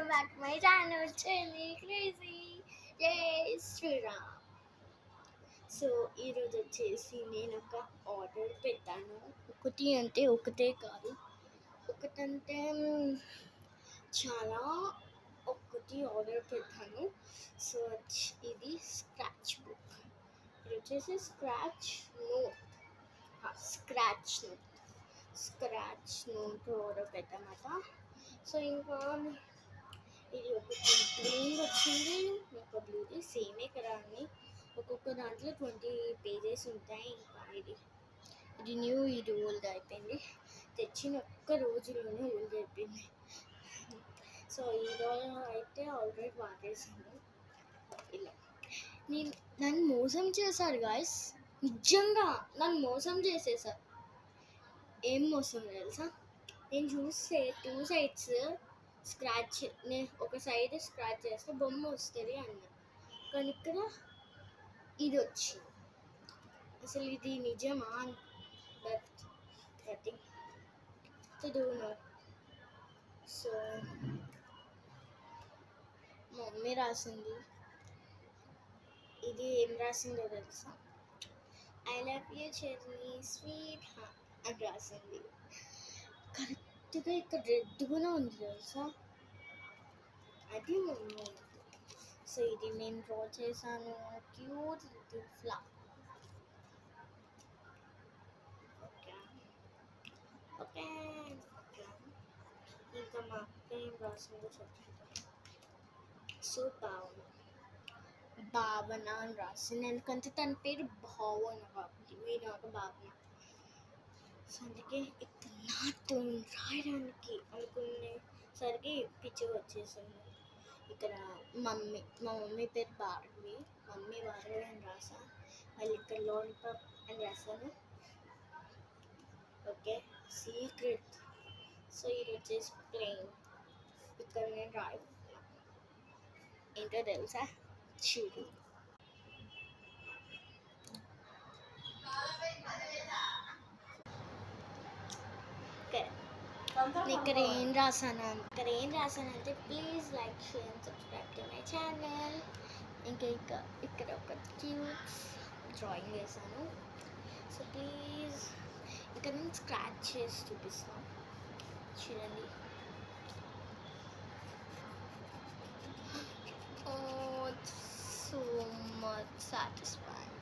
Welcome back to my channel చెల్లి crazy జై Sriram. So ఈరోజు వచ్చేసి నేను ఒక ఆర్డర్ పెట్టాను. ఒకటి అంటే ఒకటే కాదు, ఒకటంటే చాలా ఒకటి ఆర్డర్ పెట్టాను. సో ఇది స్క్రాచ్ బుక్. ఇది వచ్చేసి స్క్రాచ్ నోట్ ఆర్డర్ పెట్టామట. సో ఇంకా ఇది ఒకటి గ్రీన్ వచ్చింది, ఒక బ్లూది సేమే కదా అని. ఒక్కొక్క దాంట్లో 20 pages ఉంటాయి. ఇంకా ఇది న్యూ, ఇది ఓల్డ్ అయిపోయింది. తెచ్చిన ఒక్క రోజులోనే ఓల్డ్ అయిపోయింది. సో ఈరోజు అయితే ఆల్రెడీ వాడేసాను. ఇలా నన్ను మోసం చేశారు గాయస్, నిజంగా నన్ను మోసం చేసేసారు. ఏం మోసం తెలుసా? నేను చూస్తే 2 sides స్క్రాచ్, నేను ఒక సైడ్ స్క్రాచ్ చేస్తే బొమ్మ వస్తుంది అన్న, కానీ ఇక్కడ ఇది వచ్చింది. అసలు ఇది నిజమా? But nothing to do now. So mummy రాసింది. ఇది ఏం రాసిందో తెలుసా? I love you cherry sweet అని రాసింది. కరెక్ట్గా ఇక్కడ రెడ్గా ఉంది తెలుసా, అది మమ్మీ. సో ఇది నేను డ్రా చేశాను, క్యూట్ లిటిల్ ఫ్లవర్. ఓకే ఇంకా మా అక్క ఏం రాసిందో చెప్తాను. సో భావన అని రాసింది, ఎందుకంటే తన పేరు భావన కాబట్టి మీరు ఒక భావన. సో అందుకే ఇక్కడ నాతో రాయడానికి అనుకునేసరికి పిచ్చి వచ్చేసింది. ఇక్కడ మా మమ్మీ పేరు భార్గవి, మమ్మీ భార్గవి అని రాసా. మళ్ళీ ఇక్కడ లాలీపాప్ అని రాశాను. Okay secret. సో ఇది వచ్చేసి ప్లెయిన్. ఇక్కడ నేను రాయబోతున్నా ఏంటో తెలుసా, చూడు. ఇక్కడ ఏం రాసానంటే please like share and subscribe to my channel. ఇంకా ఇక్కడ ఒక క్యూట్ డ్రాయింగ్ వేసాను. సో ప్లీజ్ ఇక్కడ నేను స్క్రాచ్ చేసి చూపిస్తాను, చూడండి. So much satisfying.